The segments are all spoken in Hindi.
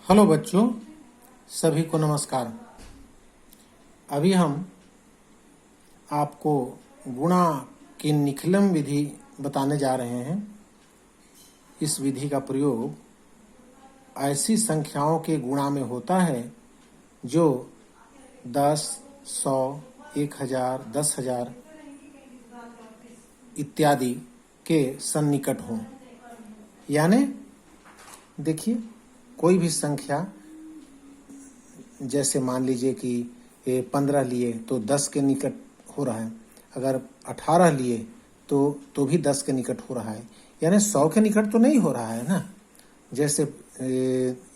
हेलो बच्चों, सभी को नमस्कार। अभी हम आपको गुणा की निखिलम विधि बताने जा रहे हैं। इस विधि का प्रयोग ऐसी संख्याओं के गुणा में होता है जो 10, 100, 1000, 10,000 इत्यादि के सन्निकट हों। यानी देखिए, कोई भी संख्या, जैसे मान लीजिए कि 15 लिए तो 10 के निकट हो रहा है, अगर 18 लिए तो भी 10 के निकट हो रहा है, यानी 100 के निकट तो नहीं हो रहा है ना। जैसे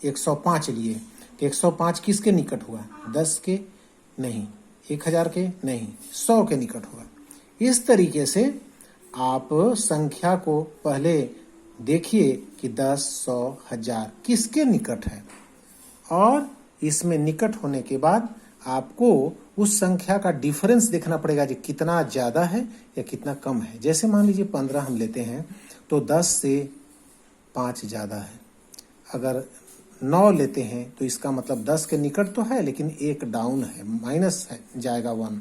105 लिए तो 105 किसके निकट हुआ? 10 के नहीं, 1000 के नहीं, 100 के निकट हुआ। इस तरीके से आप संख्या को पहले देखिए कि 10, 100, 1000 किसके निकट है, और इसमें निकट होने के बाद आपको उस संख्या का डिफरेंस देखना पड़ेगा कि कितना ज़्यादा है या कितना कम है। जैसे मान लीजिए 15 हम लेते हैं तो 10 से 5 ज़्यादा है। अगर 9 लेते हैं तो इसका मतलब 10 के निकट तो है, लेकिन एक डाउन है, माइनस है, जाएगा 1।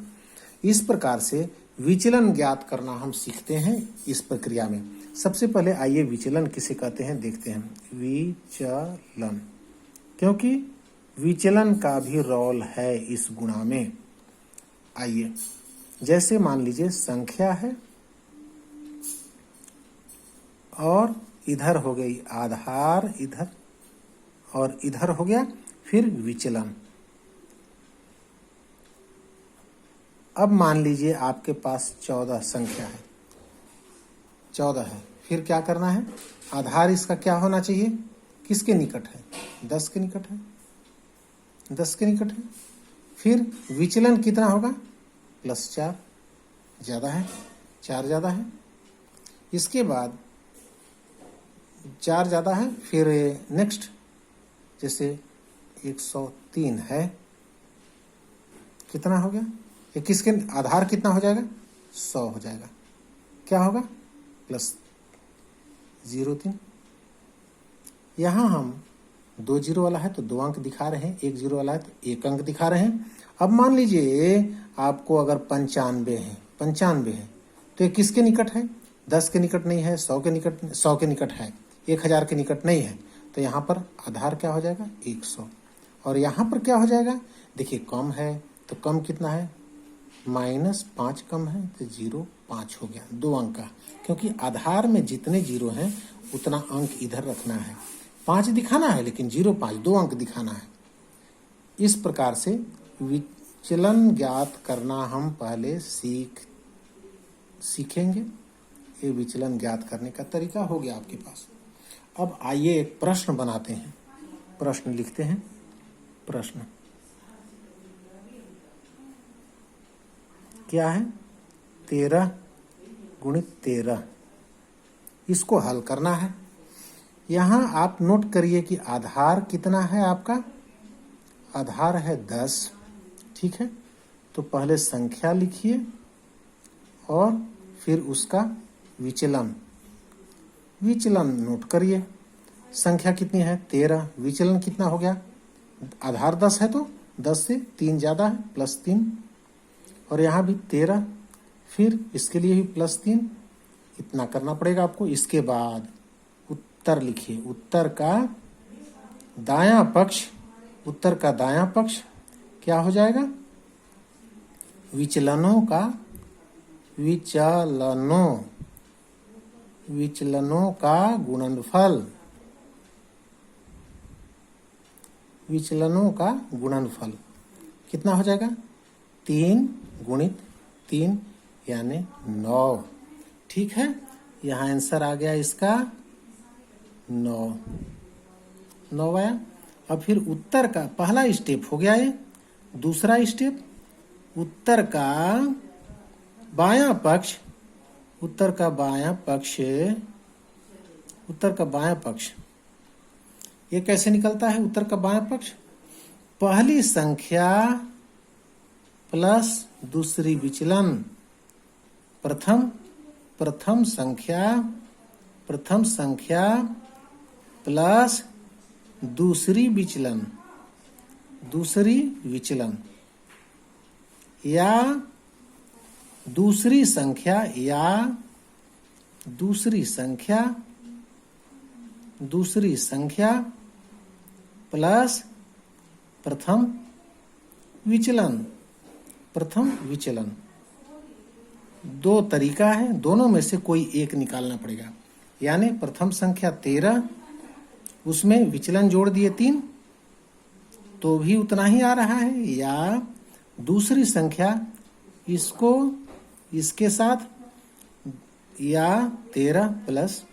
इस प्रकार से विचलन ज्ञात करना हम सीखते हैं इस प्रक्रिया में। सबसे पहले आइए विचलन किसे कहते हैं देखते हैं। विचलन, क्योंकि विचलन का भी रोल है इस गुणा में। आइए, जैसे मान लीजिए संख्या है और इधर हो गई आधार, इधर और इधर हो गया फिर विचलन। अब मान लीजिए आपके पास 14 संख्या है, 14 है, फिर क्या करना है? आधार इसका क्या होना चाहिए? किसके निकट है? 10 के निकट है, 10 के निकट है। फिर विचलन कितना होगा? +4, ज़्यादा है, 4 ज़्यादा है। इसके बाद 4 ज़्यादा है, फिर नेक्स्ट जैसे 103 है, कितना हो गया? ये किसके आधार कितना हो जाएगा? 100 हो जाएगा। क्या होगा? +03। यहाँ हम 2 जीरो वाला है तो 2 अंक दिखा रहे हैं, 1 जीरो वाला है तो 1 अंक दिखा रहे हैं। अब मान लीजिए आपको अगर 95 है, 95 है तो ये किसके निकट है? 10 के निकट नहीं है, 100 के निकट, 100 के निकट है, 1000 के निकट नहीं है। तो यहाँ पर आधार क्या हो जाएगा? 100। और यहाँ पर क्या हो जाएगा? देखिए, कम है तो कम कितना है? -5 कम है तो 0.5 हो गया, 2 अंक का। क्योंकि आधार में जितने जीरो हैं उतना अंक इधर रखना है। 5 दिखाना है लेकिन 0.5, 2 अंक दिखाना है। इस प्रकार से विचलन ज्ञात करना हम पहले सीखेंगे। ये विचलन ज्ञात करने का तरीका हो गया आपके पास। अब आइए एक प्रश्न बनाते हैं। प्रश्न लिखते हैं। प्रश्न क्या है? 13 × 13। इसको हल करना है। यहाँ आप नोट करिए कि आधार कितना है आपका? आधार है 10, ठीक है। तो पहले संख्या लिखिए और फिर उसका विचलन। विचलन नोट करिए। संख्या कितनी है? 13। विचलन कितना हो गया? आधार 10 है तो 10 से 3 ज़्यादा है, +3। और यहाँ भी 13, फिर इसके लिए भी +3। इतना करना पड़ेगा आपको। इसके बाद उत्तर लिखिए। उत्तर का दायां पक्ष, उत्तर का दायां पक्ष क्या हो जाएगा? विचलनों का विचलनों का गुणनफल, विचलनों का गुणनफल कितना हो जाएगा? 3 × 3 यानी 9। ठीक है, यहाँ आंसर आ गया इसका 9 आया। अब फिर उत्तर का पहला स्टेप हो गया ये। दूसरा स्टेप, उत्तर का बायां पक्ष, उत्तर का बायां पक्ष, उत्तर का बायां पक्ष ये कैसे निकलता है? उत्तर का बायां पक्ष पहली संख्या प्लस दूसरी विचलन, प्रथम संख्या प्लस दूसरी विचलन, दूसरी विचलन या दूसरी संख्या, या दूसरी संख्या, दूसरी संख्या प्लस प्रथम विचलन, प्रथम विचलन। दो तरीका है, दोनों में से कोई एक निकालना पड़ेगा। यानी प्रथम संख्या 13, उसमें विचलन जोड़ दिए 3 तो भी उतना ही आ रहा है, या दूसरी संख्या इसको इसके साथ, या 13 प्लस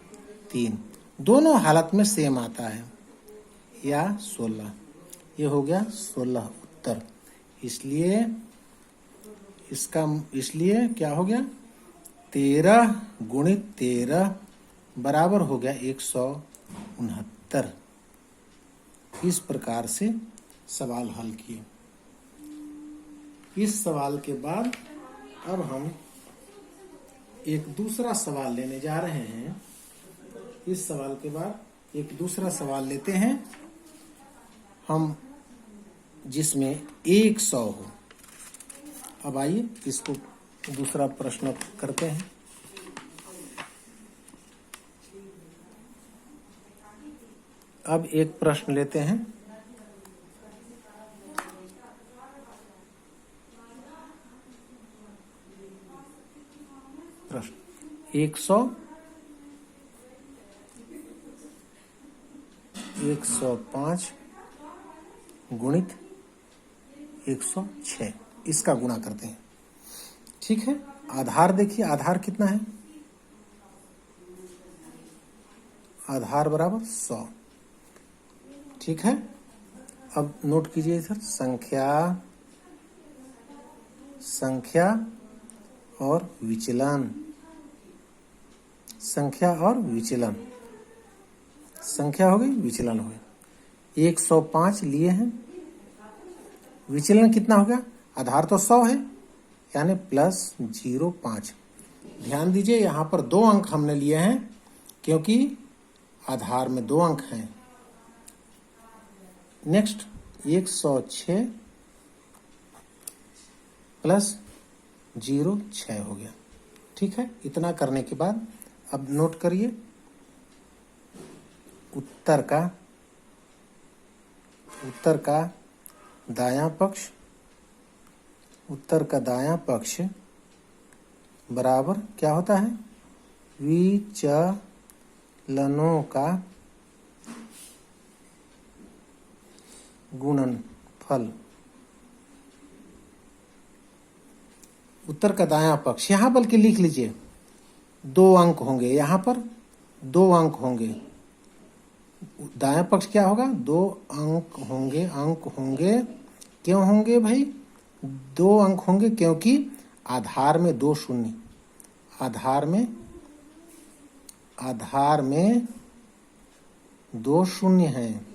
3, दोनों हालत में सेम आता है, या 16। ये हो गया 16 उत्तर। इसलिए इसलिए क्या हो गया, 13 गुणित 13 बराबर हो गया 169। इस प्रकार से सवाल हल किए। इस सवाल के बाद अब हम एक दूसरा सवाल लेने जा रहे हैं। इस सवाल के बाद एक दूसरा सवाल लेते हैं हम, जिसमें 100 हो। अब आइए इसको दूसरा प्रश्न करते हैं। अब एक प्रश्न लेते हैं। प्रश्न 105 गुणित 106, इसका गुणा करते हैं। ठीक है, आधार देखिए, आधार कितना है, आधार बराबर 100। ठीक है, अब नोट कीजिए इधर, संख्या और विचलन, संख्या और विचलन, संख्या हो गई, विचलन हो गया। 105 लिए हैं, विचलन कितना हो गया, आधार तो 100 है, यानी प्लस 0.5। ध्यान दीजिए यहां पर 2 अंक हमने लिए हैं, क्योंकि आधार में 2 अंक हैं। नेक्स्ट 106 प्लस 0.6 हो गया। ठीक है, इतना करने के बाद अब नोट करिए, उत्तर का दायां पक्ष, उत्तर का दायां पक्ष बराबर क्या होता है, विचलनों का गुणनफल। उत्तर का दायां पक्ष, यहां बल्कि लिख लीजिए 2 अंक होंगे, यहां पर 2 अंक होंगे। दायां पक्ष क्या होगा, 2 अंक होंगे, क्यों होंगे भाई, 2 अंक होंगे क्योंकि आधार में 2 शून्य, आधार में 2 शून्य हैं,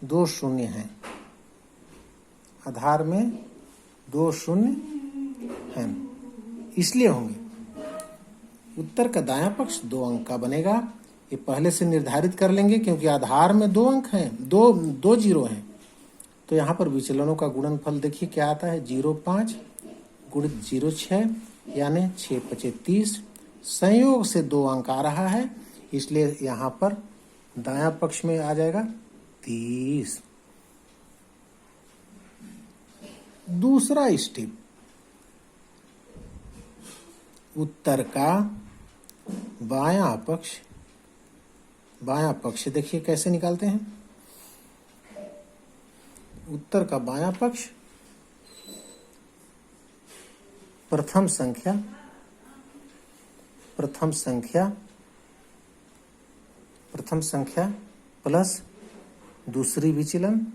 2 शून्य हैं, आधार में 2 शून्य हैं, इसलिए होंगे। उत्तर का दायां पक्ष 2 अंक का बनेगा। ये पहले से निर्धारित कर लेंगे, क्योंकि आधार में 2 अंक हैं, 2 जीरो हैं। तो यहाँ पर विचलनों का गुणनफल देखिए क्या आता है, 0.5 गुणित 0.6, यानी 6×5 30। संयोग से 2 अंक आ रहा है, इसलिए यहाँ पर दायां पक्ष में आ जाएगा 30। दूसरा स्टेप, उत्तर का बायां पक्ष देखिए कैसे निकालते हैं। उत्तर का बायां पक्ष, प्रथम संख्या प्लस दूसरी विचलन,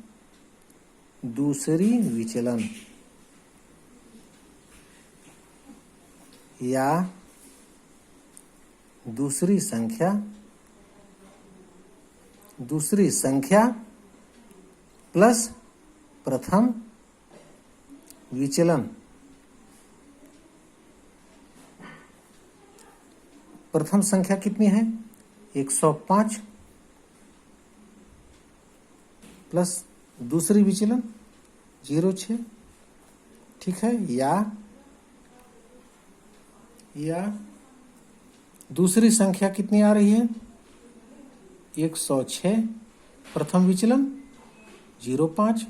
या दूसरी संख्या प्लस प्रथम विचलन। प्रथम संख्या कितनी है, 105, प्लस दूसरी विचलन 0.6, ठीक है। या दूसरी संख्या कितनी आ रही है 106, प्रथम विचलन 0.5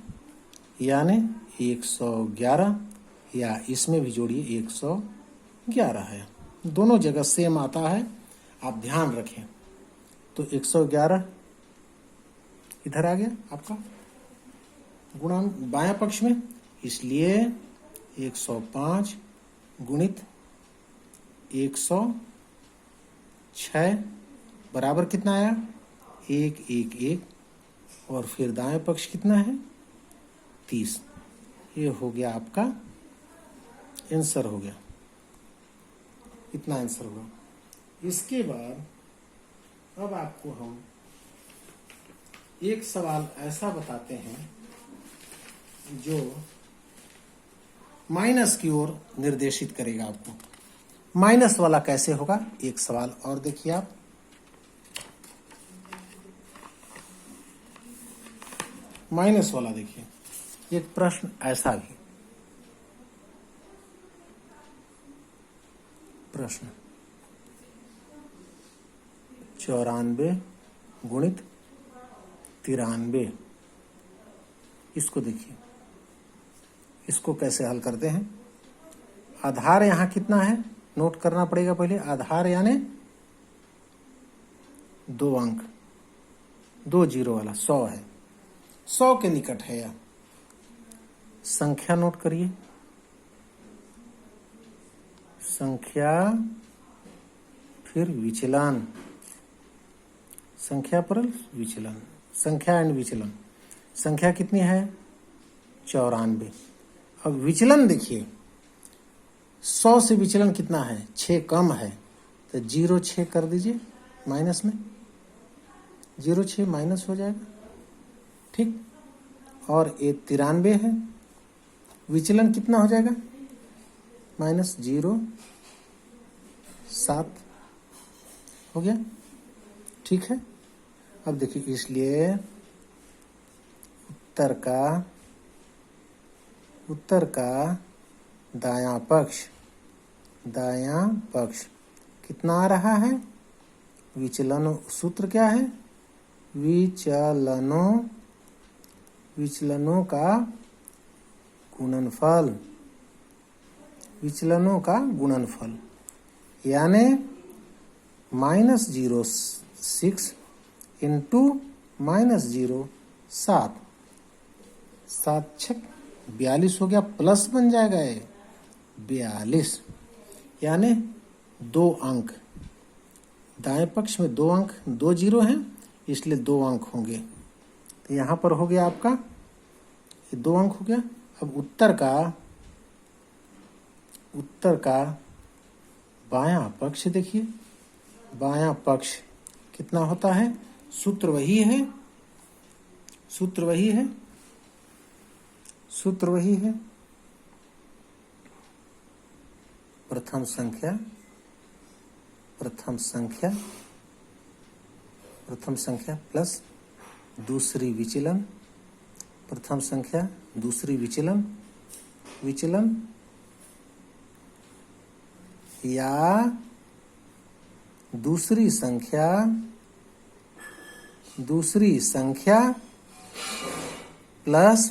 यानी 111, या इसमें भी जोड़िए 111 है, दोनों जगह सेम आता है, आप ध्यान रखें। तो 111 इधर आ गया आपका गुणांक बायां पक्ष में, इसलिए 105 गुणित 106 बराबर कितना आया 111, और फिर दाएं पक्ष कितना है 30। ये हो गया आपका आंसर, हो गया इतना आंसर होगा। इसके बाद अब आपको हम एक सवाल ऐसा बताते हैं जो माइनस की ओर निर्देशित करेगा आपको। माइनस वाला कैसे होगा, एक सवाल और देखिए आप। माइनस वाला देखिए, एक प्रश्न ऐसा भी, प्रश्न 94 गुणित 93, इसको देखिए, इसको कैसे हल करते हैं। आधार यहां कितना है नोट करना पड़ेगा पहले। आधार यानी 2 अंक, 2 जीरो वाला 100 है, 100 के निकट है यह। संख्या नोट करिए, संख्या फिर विचलन, संख्या पर विचलन, संख्या एंड विचलन। संख्या कितनी है 94। अब विचलन देखिए, 100 से विचलन कितना है 6 कम है, तो 0.6 कर दीजिए माइनस में, 0.6 माइनस हो जाएगा, ठीक। और ये 93 है, विचलन कितना हो जाएगा -0.7 हो गया, ठीक है। अब देखिए, इसलिए उत्तर का दायां पक्ष कितना आ रहा है, विचलनों, सूत्र क्या है विचलनों का गुणनफल, यानी -0.6 इंटू -0.7, 7×6 42 हो गया, प्लस बन जाएगा ये 42, यानी 2 अंक। दाएं पक्ष में 2 अंक, 2 जीरो हैं, इसलिए 2 अंक होंगे। तो यहां पर हो गया आपका ये 2 अंक हो गया। अब उत्तर का बायां पक्ष देखिए, बायां पक्ष कितना होता है, सूत्र वही है, प्रथम संख्या प्लस दूसरी विचलन, प्रथम संख्या दूसरी विचलन या दूसरी संख्या प्लस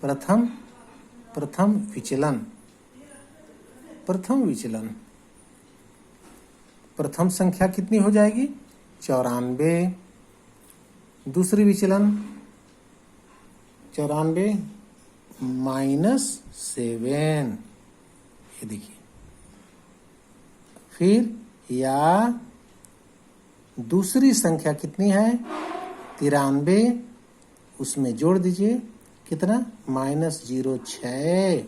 प्रथम विचलन। प्रथम संख्या कितनी हो जाएगी 94, दूसरी विचलन 94 -7, ये देखिए। फिर या दूसरी संख्या कितनी है 93, उसमें जोड़ दीजिए कितना -0.6,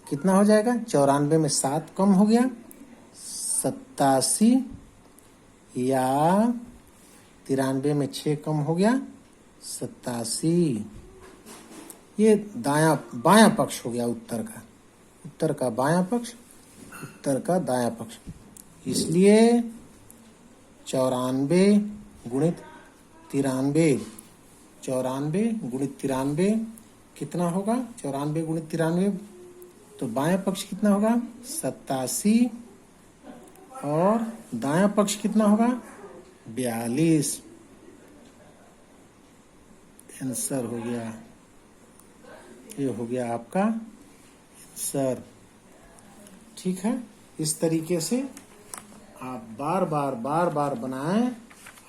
कितना हो जाएगा 94 में 7 कम हो गया 87, या 93 में 6 कम हो गया 87। ये बायां पक्ष हो गया उत्तर का बायां पक्ष, उत्तर का दायां पक्ष। इसलिए 94 गुणित 93 94 गुणित 93 कितना होगा? 94 गुणित 93, तो बायां पक्ष कितना होगा? 87 और दायां पक्ष कितना होगा? 42। आंसर हो गया, ये हो गया आपका आंसर। ठीक है, इस तरीके से आप बार बार बनाएं,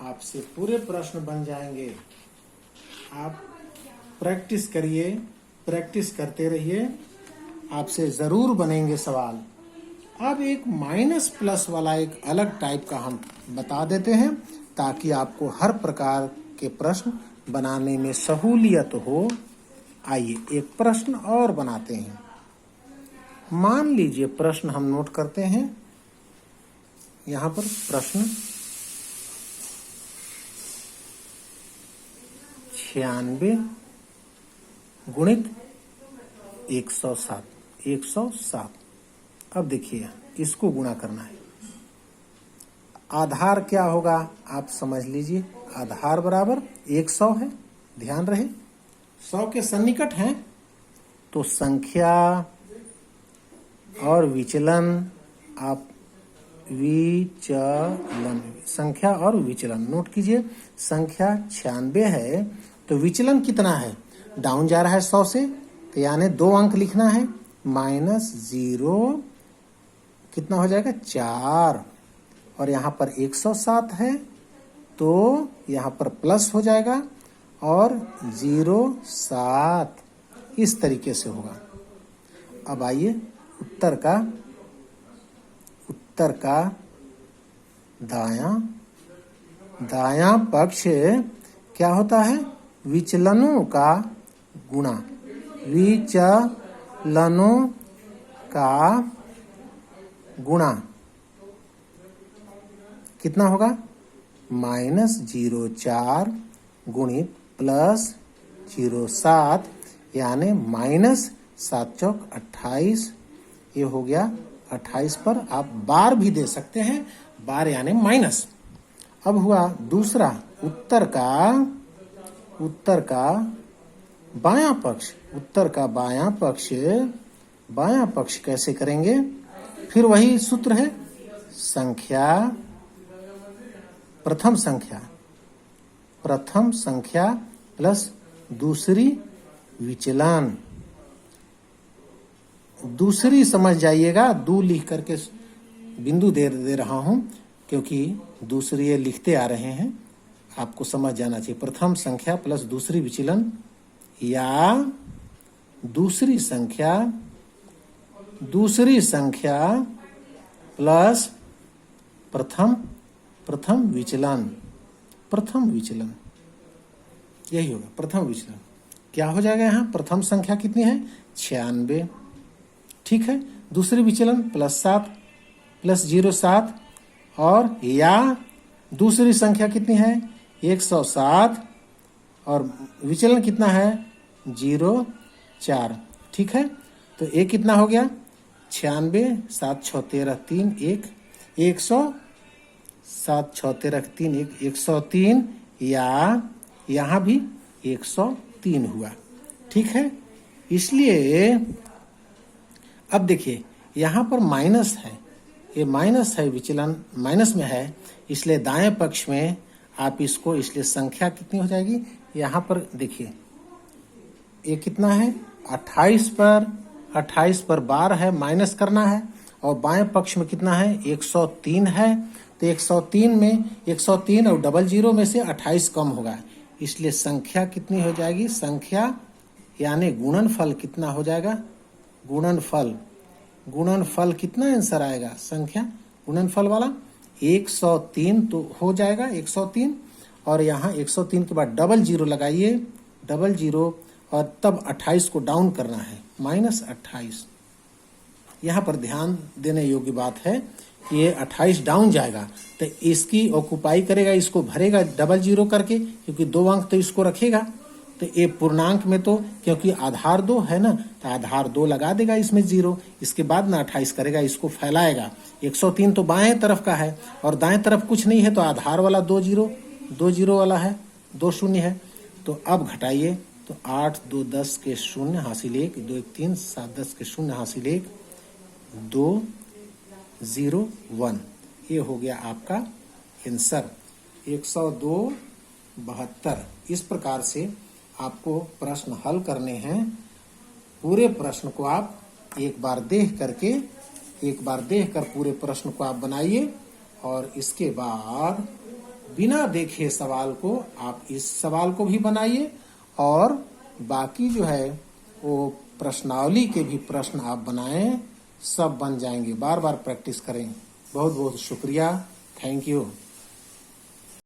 आपसे पूरे प्रश्न बन जाएंगे। आप प्रैक्टिस करिए, प्रैक्टिस करते रहिए, आपसे जरूर बनेंगे सवाल। अब एक माइनस प्लस वाला एक अलग टाइप का हम बता देते हैं, ताकि आपको हर प्रकार के प्रश्न बनाने में सहूलियत हो। आइए एक प्रश्न और बनाते हैं। मान लीजिए प्रश्न हम नोट करते हैं। यहां पर प्रश्न 96 गुणित 107। अब देखिए इसको गुणा करना है। आधार क्या होगा आप समझ लीजिए। आधार बराबर 100 है, ध्यान रहे 100 के सन्निकट हैं, तो संख्या और विचलन आप विचलन, संख्या और विचलन नोट कीजिए। संख्या 96 है तो विचलन कितना है? डाउन जा रहा है 100 से, तो यानी 2 अंक लिखना है। -0 कितना हो जाएगा? 4। और यहाँ पर 107 है तो यहाँ पर प्लस हो जाएगा और 07 इस तरीके से होगा। अब आइए उत्तर का दायां पक्ष क्या होता है? विचलनों का गुणा। विचलनों का गुणा कितना होगा? -04 गुणित +07 यानी -7 चौक 28। ये हो गया 28 पर आप बार भी दे सकते हैं, बार यानी माइनस। अब हुआ दूसरा उत्तर का बायां पक्ष। उत्तर का बायां पक्ष कैसे करेंगे? फिर वही सूत्र है, संख्या प्रथम संख्या प्लस दूसरी विचलन। दूसरी समझ जाइएगा, दो लिख करके बिंदु दे रहा हूं, क्योंकि दूसरी ये लिखते आ रहे हैं, आपको समझ जाना चाहिए। प्रथम संख्या प्लस दूसरी विचलन या दूसरी संख्या प्लस प्रथम विचलन। यही होगा प्रथम विचलन। क्या हो जाएगा? यहाँ प्रथम संख्या कितनी है? 96। ठीक है, दूसरी विचलन +7 +07 और या दूसरी संख्या कितनी है? 107 और विचलन कितना है? 0,4। ठीक है, तो ये कितना हो गया? 96 7 6 13 3 1 100 7 6 13 3 1 103 या यहाँ भी 103 हुआ। ठीक है, इसलिए अब देखिए यहाँ पर माइनस है, ये माइनस है, विचलन माइनस में है, इसलिए दाएं पक्ष में आप इसको, इसलिए संख्या कितनी हो जाएगी? यहाँ पर देखिए ये कितना है? 28 पर बार है, माइनस करना है, और बाएं पक्ष में कितना है? 103 है, तो 103 में 103 और 00 में से 28 कम होगा, इसलिए संख्या कितनी हो जाएगी? संख्या यानी गुणनफल कितना हो जाएगा? गुणनफल कितना आंसर आएगा? संख्या गुणनफल वाला 103 तो हो जाएगा 103, और यहाँ 103 के बाद 00 लगाइए, 00 और तब 28 को डाउन करना है, -28। यहाँ पर ध्यान देने योग्य बात है कि ये 28 डाउन जाएगा तो इसकी ऑक्युपाई करेगा, इसको भरेगा 00 करके, क्योंकि 2 अंक तो इसको रखेगा। तो ये पूर्णांक में तो क्योंकि आधार 2 है ना, तो आधार 2 लगा देगा इसमें 0, इसके बाद ना 28 करेगा, इसको फैलाएगा। 103 तो बाएं तरफ का है और दाएं तरफ कुछ नहीं है, तो आधार वाला 2 0 वाला है, 2 शून्य है, तो अब घटाइए, तो 8 2 10 के 0 हासिल 1, 2 1 3 7 10 के 0 हासिल 1, 2 0 1। ये हो गया आपका आंसर 102 72। इस प्रकार से आपको प्रश्न हल करने हैं। पूरे प्रश्न को आप एक बार देख कर पूरे प्रश्न को आप बनाइए, और इसके बाद बिना देखे सवाल को आप इस सवाल को भी बनाइए, और बाकी जो है वो प्रश्नावली के भी प्रश्न आप बनाएं, सब बन जाएंगे। बार बार प्रैक्टिस करें। बहुत बहुत शुक्रिया। Thank you.